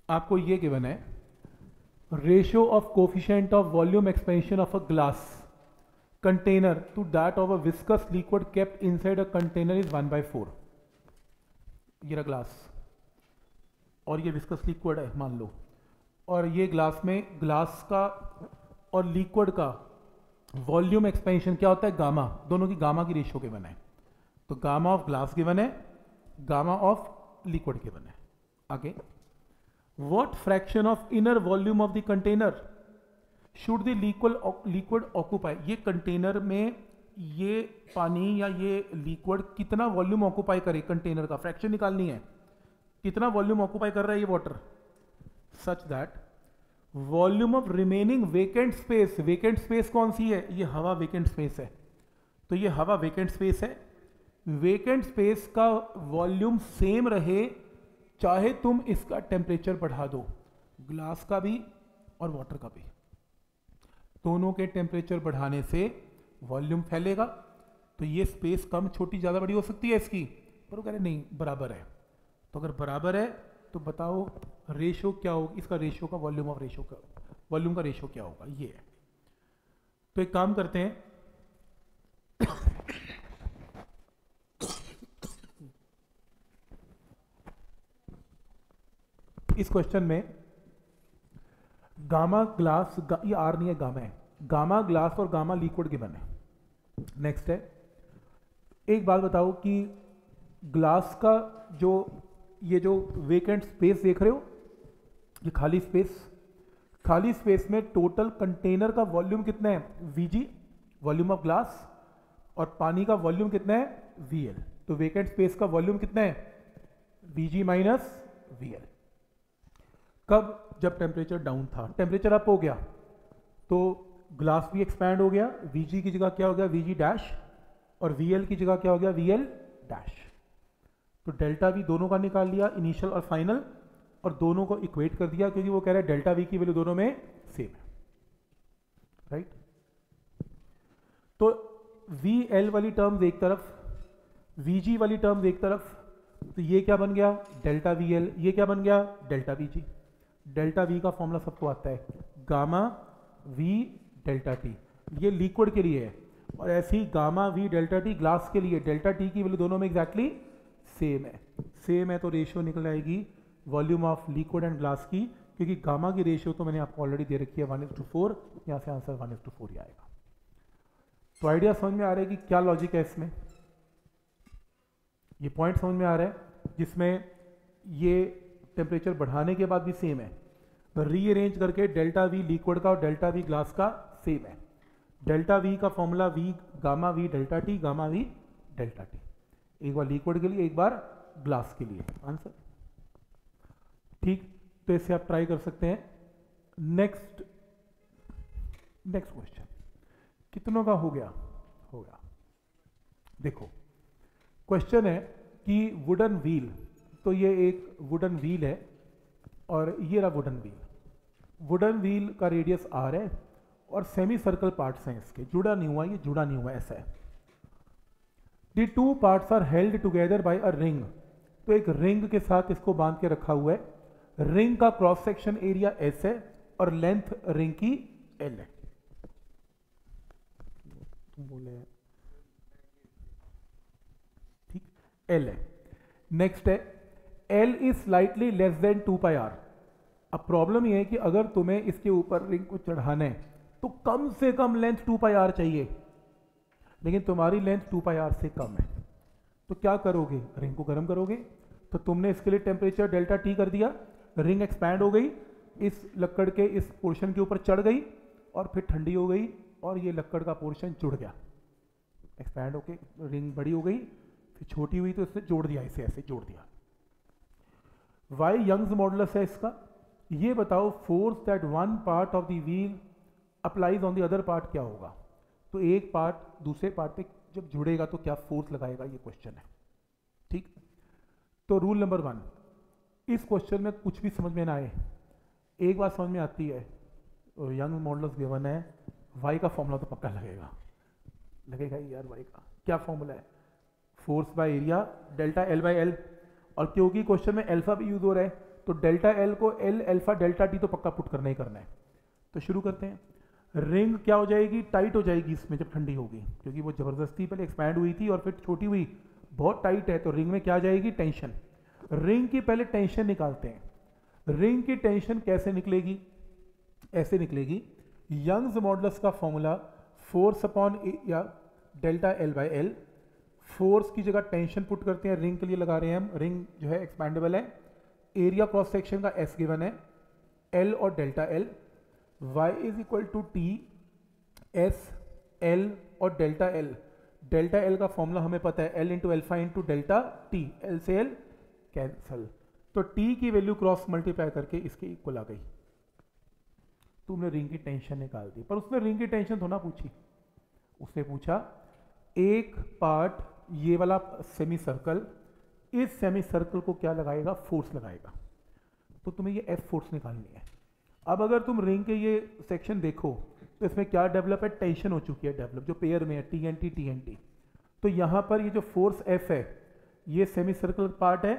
आपको ये गिवन है ratio of coefficient of volume expansion of a glass container to that of a viscous liquid kept inside a container is 1/4। ये रहा glass और ये viscous liquid है मान लो, और ये ग्लास में ग्लास का और लिक्विड का वॉल्यूम एक्सपेंशन क्या होता है, गामा, दोनों की गामा की रेशियो गिवन है। तो गामा ऑफ ग्लास गिवन है, गामा ऑफ लिक्विड गिवन है। आगे, what fraction of inner volume of the container should the liquid occupy. ये कंटेनर में ये पानी या ये लिक्विड कितना वॉल्यूम ऑक्यूपाई करे, कंटेनर का फ्रैक्शन निकालनी है, कितना वॉल्यूम ऑक्यूपाई कर रहा है ये water, such that volume of remaining vacant space. Vacant space कौन सी है, ये हवा वेकेंट स्पेस है, तो ये हवा वेकेंट स्पेस है। वेकेंट स्पेस का वॉल्यूम सेम रहे चाहे तुम इसका टेम्परेचर बढ़ा दो, ग्लास का भी और वाटर का भी, दोनों के टेम्परेचर बढ़ाने से वॉल्यूम फैलेगा। तो ये स्पेस कम छोटी ज़्यादा बड़ी हो सकती है इसकी, पर वो कह रहे नहीं बराबर है। तो अगर बराबर है तो बताओ रेशो क्या होगा इसका, रेशो का वॉल्यूम ऑफ रेशो का वॉल्यूम का रेशो क्या होगा, ये है। तो एक काम करते हैं, इस क्वेश्चन में गामा ग्लास, ये आर नहीं है गामा है, गामा ग्लास और गामा लिक्विड गिवन है। नेक्स्ट है, एक बात बताओ कि ग्लास का जो ये जो वेकेंट स्पेस देख रहे हो, ये खाली स्पेस, खाली स्पेस में टोटल कंटेनर का वॉल्यूम कितना है, वीजी वॉल्यूम ऑफ ग्लास, और पानी का वॉल्यूम कितना है, वीएल। तो वेकेंट स्पेस का वॉल्यूम कितना है, वीजी माइनस वीएल। कब, जब टेम्परेचर डाउन था, टेम्परेचर अप हो गया तो ग्लास भी एक्सपैंड हो गया, वीजी की जगह क्या हो गया, वीजी डैश, और वीएल की जगह क्या हो गया, वीएल डैश। तो डेल्टा वी दोनों का निकाल लिया, इनिशियल और फाइनल, और दोनों को इक्वेट कर दिया, क्योंकि वो कह रहा है डेल्टा वी की वैल्यू दोनों में सेम है, राइट। तो वी एल वाली टर्म्स एक तरफ, वीजी वाली टर्म्स एक तरफ, तो ये क्या बन गया, डेल्टा वी एल, ये क्या बन गया, डेल्टा वीजी। डेल्टा वी का फॉर्मूला सबको आता है, गामा वी डेल्टा टी, ये लिक्विड के लिए है, और ऐसे ही gamma V delta T glass के लिए, डेल्टा टी की वैल्यू दोनों में एग्जैक्टली सेम है। सेम है तो रेशियो निकल आएगी volume of liquid and glass की, क्योंकि गामा की रेशियो तो मैंने आपको ऑलरेडी दे रखी है 1:4, यहाँ से आंसर 1:4 ही आएगा। तो आइडिया समझ में आ रहा है कि क्या लॉजिक है इसमें, ये पॉइंट समझ में आ रहा है जिसमें ये टेम्परेचर बढ़ाने के बाद भी सेम है, तो रीअरेंज करके डेल्टा वी लिक्विड का और डेल्टा वी ग्लास का सेम है। डेल्टा वी का formula V gamma V delta T, gamma V delta T, एक बार लिक्विड के लिए एक बार ग्लास के लिए, आंसर ठीक। तो इसे आप ट्राई कर सकते हैं। नेक्स्ट क्वेश्चन कितनों का हो गया, होगा, देखो क्वेश्चन है कि वुडन व्हील, तो ये एक वुडन व्हील है और ये रहा वुडन व्हील, वुडन व्हील का रेडियस आर है और सेमी सर्कल पार्ट्स हैं इसके, जुड़ा नहीं हुआ, ये जुड़ा नहीं हुआ, ऐसा है। The two parts are held together by a ring, तो एक रिंग के साथ इसको बांध के रखा हुआ है। रिंग का क्रॉस सेक्शन एरिया एस है और लेंथ रिंग की एल है। तुम बोले ठीक, एल है। नेक्स्ट है L is slightly less than 2πr। अब प्रॉब्लम यह है कि अगर तुम्हें इसके ऊपर रिंग को चढ़ाना है तो कम से कम लेंथ 2πr चाहिए, लेकिन तुम्हारी लेंथ 2πr से कम है, तो क्या करोगे, रिंग को गर्म करोगे। तो तुमने इसके लिए टेम्परेचर डेल्टा टी कर दिया, रिंग एक्सपैंड हो गई, इस लक्कड़ के इस पोर्शन के ऊपर चढ़ गई और फिर ठंडी हो गई और ये लक्कड़ का पोर्शन जुड़ गया, एक्सपैंड होके रिंग बड़ी हो गई, फिर छोटी हुई तो इससे जोड़ दिया, इसे ऐसे जोड़ दिया। वाई यंग्स मॉडुलस है इसका, ये बताओ force that one part of the wheel applies on the other part क्या होगा। तो एक पार्ट दूसरे पार्ट पे जब जुड़ेगा तो क्या फोर्स लगाएगा, ये क्वेश्चन है, ठीक। तो रूल नंबर 1, इस क्वेश्चन में कुछ भी समझ में ना आए, एक बात समझ में आती है, यंग मॉडुलस गिवन है, वाई का फॉर्मूला तो पक्का लगेगा यार, वाई का क्या फॉर्मूला है, force by area delta L by L, और क्योंकि क्वेश्चन में अल्फा भी यूज हो रहा है तो डेल्टा एल को एल अल्फा डेल्टा टी तो पक्का पुट करना ही करना है। तो शुरू करते हैं। रिंग क्या हो जाएगी, टाइट हो जाएगी इसमें जब ठंडी होगी, क्योंकि वो ज़बरदस्ती पहले एक्सपैंड हुई थी और फिर छोटी हुई, बहुत टाइट है, तो रिंग में क्या आ जाएगी, टेंशन। रिंग की पहले टेंशन निकालते हैं। रिंग की टेंशन कैसे निकलेगी, ऐसे निकलेगी, यंग्स मॉडुलस का फॉर्मूला फोर्स अपॉन या delta L by L, force की जगह टेंशन पुट करते हैं, रिंग के लिए लगा रहे हैं हम, रिंग जो है एक्सपैंडेबल है, एरिया क्रॉस सेक्शन का एस गिवन है, एल और delta L, y is equal to T S L और डेल्टा एल। डेल्टा एल का फॉर्मूला हमें पता है, L into alpha into delta T, L से एल कैंसल, तो टी की वैल्यू क्रॉस मल्टीप्लाई करके इसके इक्वल आ गई। तुमने रिंग की टेंशन निकाल दी, पर उसने रिंग की टेंशन थोड़ा पूछी, उसने पूछा एक पार्ट ये वाला सेमी सर्कल, इस सेमी सर्कल को क्या लगाएगा, फोर्स लगाएगा, तो तुम्हें ये एफ फोर्स निकालनी है। अब अगर तुम रिंग के ये सेक्शन देखो तो इसमें क्या डेवलप है, टेंशन हो चुकी है डेवलप, जो पेयर में है टी एन टी। तो यहाँ पर ये जो फोर्स एफ है, ये सेमी सर्कल पार्ट है,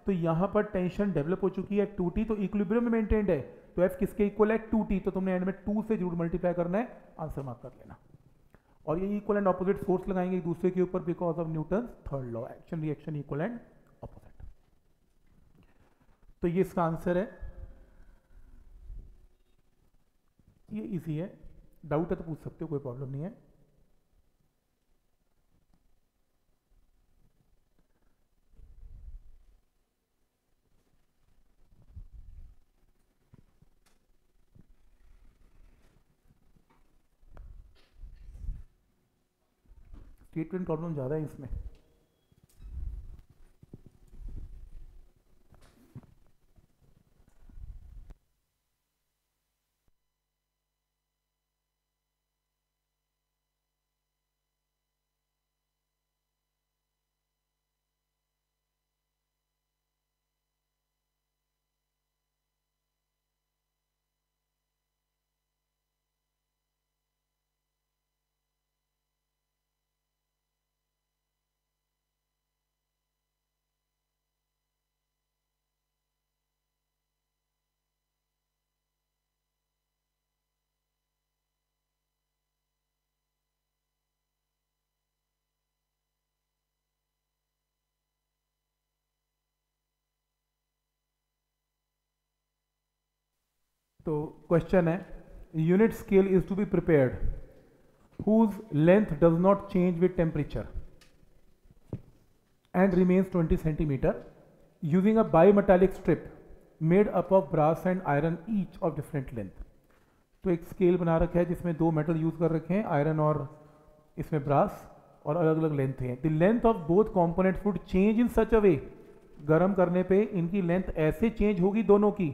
तो यहाँ पर टेंशन डेवलप हो चुकी है 2t, तो इक्विलिब्रियम में मेंटेन्ड है, तो एफ किसके इक्वल है, 2t, तो तुमने एंड में 2 से जरूर मल्टीप्लाई करना है, आंसर मार्क कर लेना। और ये इक्वल एंड ऑपोजिट फोर्स लगाएंगे एक दूसरे के ऊपर because of Newton third law, action reaction equal and opposite. तो ये इसका आंसर है, ये इजी है, डाउट है तो पूछ सकते हो, कोई प्रॉब्लम नहीं है। स्टेटमेंट प्रॉब्लम ज़्यादा है इसमें। तो क्वेश्चन है, unit scale is to be prepared whose length does not change with temperature and remains 20 centimeter using a bimetallic strip made up of brass and iron each of different length। तो एक scale बना रखा है जिसमें दो metal use कर रखे हैं, आयरन और इसमें ब्रास, और अलग अलग लेंथ है। The length of both components would change in such a way, गर्म करने पे इनकी लेंथ ऐसे चेंज होगी दोनों की,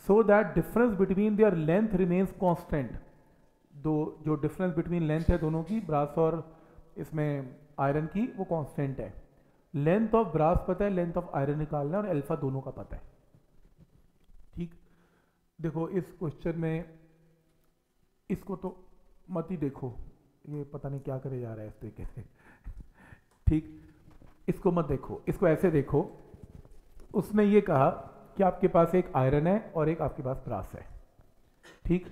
so that difference between their length remains constant. दो जो डिफरेंस बिटवीन लेंथ है दोनों की, ब्रास और इसमें आयरन की, वो कांस्टेंट है। लेंथ ऑफ ब्रास पता है, लेंथ ऑफ आयरन निकालना है, और अल्फा दोनों का पता है। ठीक, देखो इस क्वेश्चन में इसको तो मत ही देखो, ये पता नहीं क्या करे जा रहा है इस तरीके से। ठीक, इसको मत देखो, इसको ऐसे देखो। उसने ये कहा कि आपके पास एक आयरन है और एक आपके पास ब्रास है। ठीक,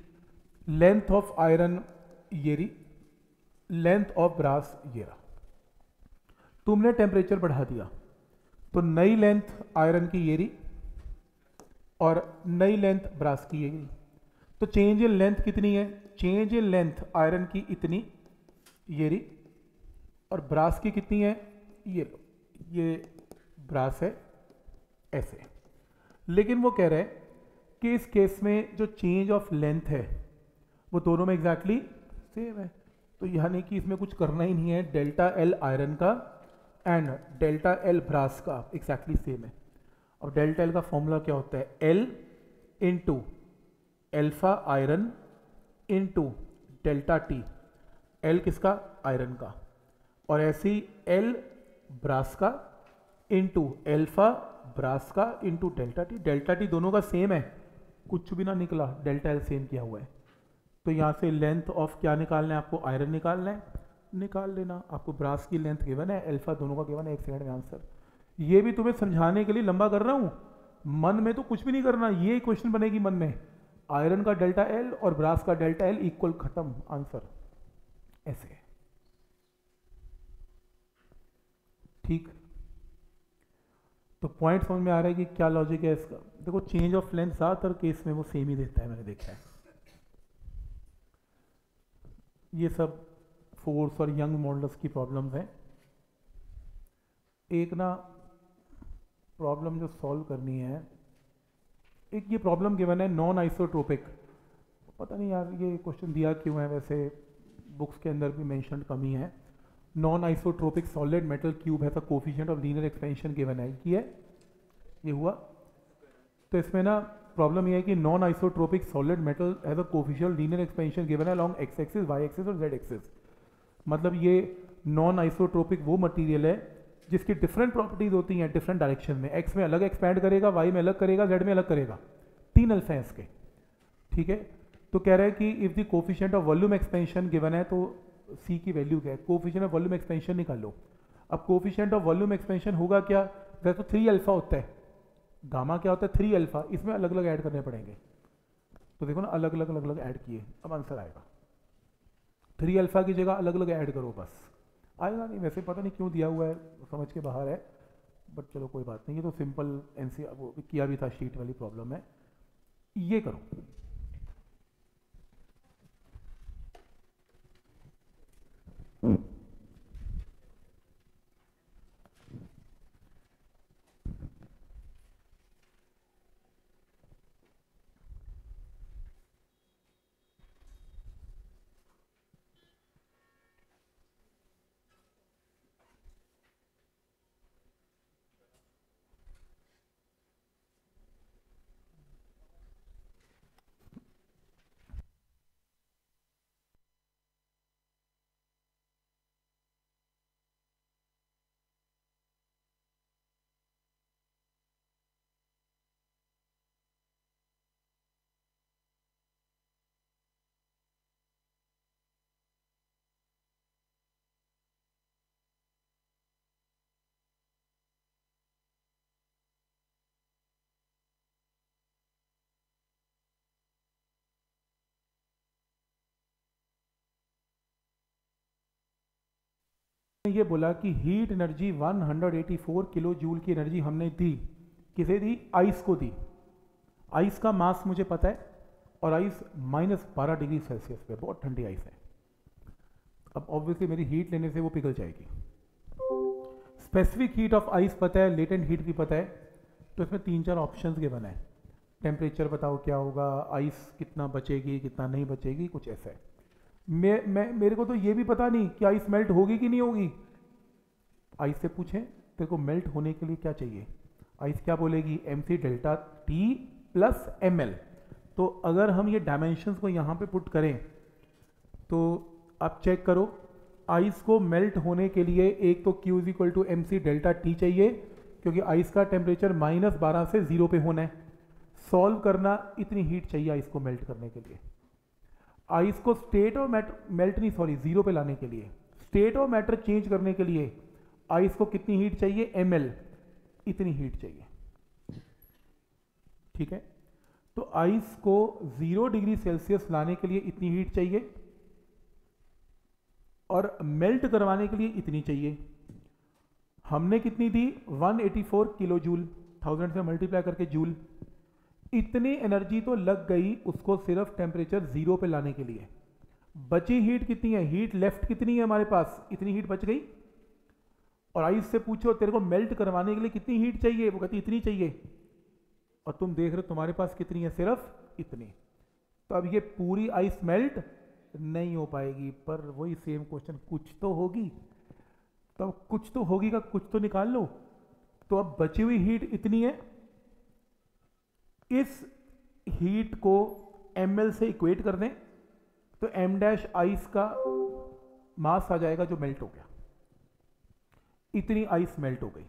लेंथ ऑफ आयरन ये रही, लेंथ ऑफ ब्रास ये रहा। तुमने टेम्परेचर बढ़ा दिया तो नई लेंथ आयरन की ये रही और नई लेंथ ब्रास की ये रही। तो चेंज इन लेंथ कितनी है, चेंज इन लेंथ आयरन की इतनी ये रही, और ब्रास की कितनी है, ये लो, ये ब्रास है ऐसे। लेकिन वो कह रहे हैं कि इस केस में जो चेंज ऑफ लेंथ है वो दोनों में एग्जैक्टली सेम है, तो यानी कि इसमें कुछ करना ही नहीं है। डेल्टा एल आयरन का एंड डेल्टा एल ब्रास का एग्जैक्टली सेम है। और डेल्टा एल का फॉर्मूला क्या होता है, L into alpha iron into delta T, L किसका, आयरन का, और ऐसे ही एल ब्रास का इंटू एल्फा ब्रास का into delta T. Delta T दोनों का सेम है, कुछ भी ना निकला, डेल्टा एल सेम किया हुआ है। तो यहाँ से लेंथ ऑफ क्या निकालना है आपको, आयरन निकालना है, निकाल लेना। आपको ब्रास की लेंथ गिवन है, अल्फा दोनों का गिवन है, एक सेकंड में आंसर। ये भी तुम्हें समझाने के लिए लंबा कर रहा हूँ, मन में तो कुछ भी नहीं करना, ये क्वेश्चन बनेगी मन में, आयरन का डेल्टा एल और ब्रास का डेल्टा एल इक्वल, खत्म आंसर, ऐसे। ठीक, तो पॉइंट समझ में आ रहा है कि क्या लॉजिक है इसका। देखो चेंज ऑफ लेंथ ज़्यादातर केस में वो सेम ही देता है, मैंने देखा है। ये सब फोर्स और यंग मॉडल्स की प्रॉब्लम्स हैं। एक ना प्रॉब्लम जो सॉल्व करनी है, एक ये प्रॉब्लम गिवन है नॉन आइसोट्रोपिक, पता नहीं यार ये क्वेश्चन दिया क्यों है, वैसे बुक्स के अंदर भी मेंशन कमी है। Non isotropic solid metal cube है, the coefficient of linear expansion given है, ये हुआ। तो इसमें ना प्रॉब्लम ये है कि non isotropic solid metal has a coefficient linear expansion given है along X axis, Y axis और जेड एक्सिस। मतलब ये नॉन आइसोट्रोपिक वो मटेरियल है जिसकी डिफरेंट प्रॉपर्टीज होती हैं डिफरेंट डायरेक्शन में, एक्स में अलग एक्सपैंड करेगा, वाई में अलग करेगा, जेड में अलग करेगा, 3 अल्फा हैं इसके। ठीक है, तो कह रहा है कि if the coefficient of volume expansion given है, तो सी की वैल्यू क्या है, कोफिशिएंट ऑफ वॉल्यूम एक्सपेंशन निकालो। अब कोफिशिएंट ऑफ वॉल्यूम एक्सपेंशन होगा क्या, वैसे तो 3 अल्फा होता है, गामा क्या होता है 3 अल्फा, इसमें अलग अलग ऐड करने पड़ेंगे। तो देखो ना अलग अलग ऐड किए, अब आंसर आएगा 3 अल्फा की जगह अलग अलग ऐड करो, बस आएगा। नहीं वैसे पता नहीं क्यों दिया हुआ है, समझ के बाहर है, बट चलो कोई बात नहीं, ये तो सिंपल एनसी वो किया भी था, शीट वाली प्रॉब्लम है, ये करो। ये बोला कि हीट एनर्जी 184 किलो जूल की एनर्जी हमने दी, किसे दी, आइस को दी। आइस का मास मुझे पता है, और आइस -12 डिग्री सेल्सियस पे, बहुत ठंडी आइस है। अब ऑब्वियसली मेरी हीट लेने से वो पिघल जाएगी। स्पेसिफिक हीट ऑफ आइस पता है, लेटेंट हीट भी पता है, तो इसमें 3-4 ऑप्शंस के बना है। टेम्परेचर बताओ क्या होगा, आइस कितना बचेगी कितना नहीं बचेगी, कुछ ऐसा है। मेरे को तो ये भी पता नहीं कि आइस मेल्ट होगी कि नहीं होगी। आइस से पूछें तेरे को मेल्ट होने के लिए क्या चाहिए, आइस क्या बोलेगी, mc delta t plus ml। तो अगर हम ये डायमेंशंस को यहाँ पे पुट करें तो आप चेक करो, आइस को मेल्ट होने के लिए एक तो Q is equal to mc delta t चाहिए, क्योंकि आइस का टेम्परेचर -12 से 0 पे होना है। सॉल्व करना, इतनी हीट चाहिए आइस को मेल्ट करने के लिए। आइस को स्टेट ऑफ मैटर मेल्ट नहीं, सॉरी 0 पे लाने के लिए, स्टेट ऑफ मैटर चेंज करने के लिए आइस को कितनी हीट चाहिए, ml, इतनी हीट चाहिए। ठीक है, तो आइस को 0 डिग्री सेल्सियस लाने के लिए इतनी हीट चाहिए, और मेल्ट करवाने के लिए इतनी चाहिए। हमने कितनी दी, 184 किलो जूल, 1000 से मल्टीप्लाई करके जूल। इतनी एनर्जी तो लग गई उसको सिर्फ टेम्परेचर 0 पे लाने के लिए। बची हीट कितनी है, हीट लेफ्ट कितनी है हमारे पास, इतनी हीट बच गई। और आइस से पूछो तेरे को मेल्ट करवाने के लिए कितनी हीट चाहिए, वो कहती इतनी चाहिए, और तुम देख रहे हो तुम्हारे पास कितनी है, सिर्फ इतनी। तो अब ये पूरी आइस मेल्ट नहीं हो पाएगी, पर वही सेम क्वेश्चन, कुछ तो होगी, तो कुछ तो होगी का कुछ तो निकाल लो। तो अब बची हुई हीट इतनी है, इस हीट को ml से इक्वेट कर दें तो m डैश आइस का मास आ जाएगा जो मेल्ट हो गया। इतनी आइस मेल्ट हो गई,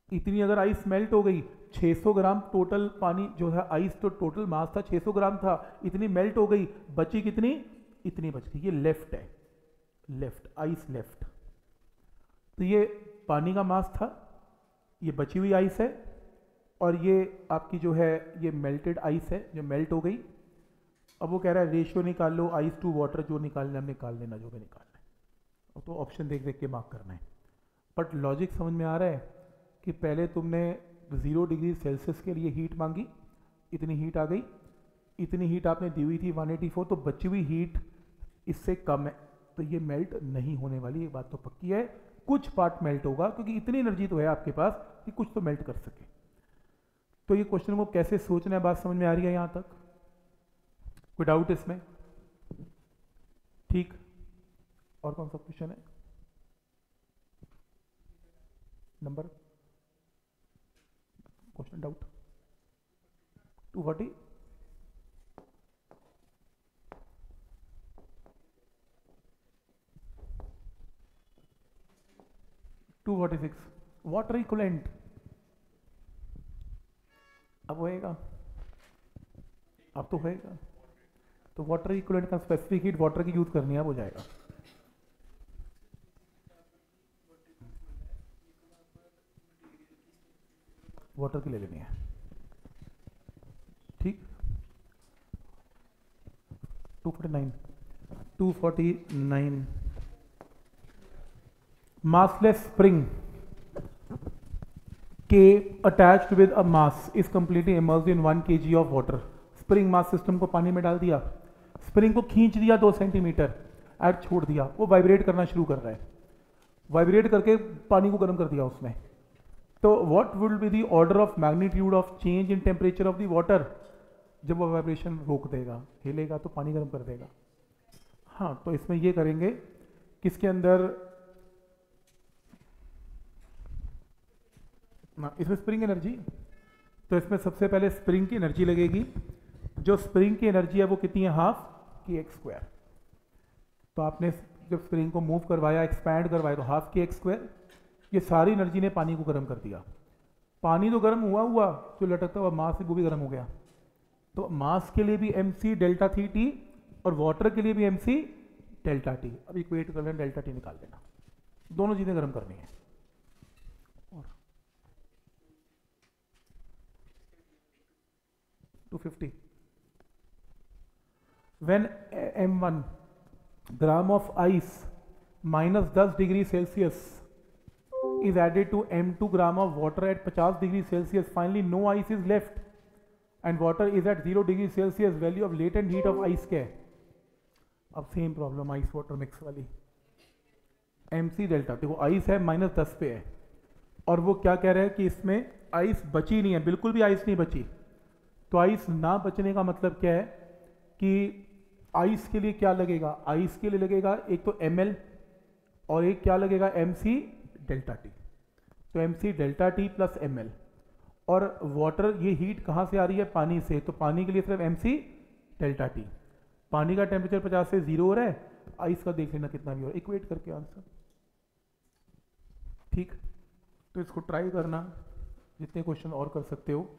इतनी अगर आइस मेल्ट हो गई, 600 ग्राम टोटल पानी जो है आइस, तो टोटल मास था 600 ग्राम था, इतनी मेल्ट हो गई, बची कितनी, इतनी बच गई। ये लेफ्ट है, लेफ्ट आइस लेफ्ट, तो ये पानी का मास था, ये बची हुई आइस है, और ये आपकी जो है ये मेल्टेड आइस है जो मेल्ट हो गई। अब वो कह रहा है रेशियो निकाल लो आइस टू वाटर, जो निकालना है निकाल लेना, जो भी निकालना है। तो ऑप्शन देख देख के मार्क करना है। बट लॉजिक समझ में आ रहा है कि पहले तुमने 0 डिग्री सेल्सियस के लिए हीट मांगी, इतनी हीट आ गई, इतनी हीट आपने दी हुई थी 184, तो बची हुई हीट इससे कम है, तो ये मेल्ट नहीं होने वाली, ये बात तो पक्की है। कुछ पार्ट मेल्ट होगा क्योंकि इतनी एनर्जी तो है आपके पास कि कुछ तो मेल्ट कर सके। तो ये क्वेश्चन को कैसे सोचना है बात समझ में आ रही है यहां तक? कोई डाउट इसमें? ठीक। और कौन सा क्वेश्चन है? Number question doubt 240 246 water equivalent. अब होएगा, अब तो होएगा। तो वाटर इक्विवेलेंट का स्पेसिफिक हीट वाटर की यूज करनी है, अब हो जाएगा। वाटर की ले लेनी है, ठीक। 249 massless spring K attached with a mass is completely immersed in 1 kg of water। Spring mass system को पानी में डाल दिया, स्प्रिंग को खींच दिया 2 सेंटीमीटर, ऐड छोड़ दिया, वो वाइब्रेट करना शुरू कर रहा है, वाइब्रेट करके पानी को गर्म कर दिया उसने। तो what will be the order of magnitude of change in temperature of the water? जब वो वाइब्रेशन रोक देगा, हिलेगा तो पानी गर्म कर देगा। हाँ, तो इसमें ये करेंगे किसके अंदर ना, इसमें स्प्रिंग एनर्जी। तो इसमें सबसे पहले स्प्रिंग की एनर्जी लगेगी, जो स्प्रिंग की एनर्जी है वो कितनी है? हाफ की एक्स स्क्वायर। तो आपने जब स्प्रिंग को मूव करवाया, एक्सपैंड करवाया, तो हाफ की एक्स स्क्वायर। ये सारी एनर्जी ने पानी को गर्म कर दिया। पानी तो गर्म हुआ जो लटकता हुआ मास है वो भी गर्म हो गया। तो मास के लिए भी mc डेल्टा थी टी और वाटर के लिए भी mc डेल्टा टी। अब इक्वेट कर लेना, डेल्टा टी निकाल देना, दोनों चीजें गर्म करनी है। और 250 when m1 gram of ice minus 10 degree Celsius is added to m2 gram of water at 50 degree Celsius, finally no ice is left and water is at 0 degree Celsius, value of latent heat of ice क्या है? अब same problem ice water mix वाली, mc delta. देखो ice है -10 पे है और वो क्या कह रहा है कि इसमें आइस बची नहीं है, बिल्कुल भी आइस नहीं बची। तो आइस ना बचने का मतलब क्या है कि आइस के लिए क्या लगेगा? आइस के लिए लगेगा एक तो ml और एक क्या लगेगा? mc delta T. तो mc delta T plus ml। और वाटर, ये हीट कहाँ से आ रही है? पानी से। तो पानी के लिए सिर्फ mc डेल्टा टी। पानी का टेम्परेचर 50 से 0 हो रहा है, आइस का देख लेना कितना भी हो रहा है, इक्वेट करके आंसर। ठीक, तो इसको ट्राई करना, जितने क्वेश्चन और कर सकते हो।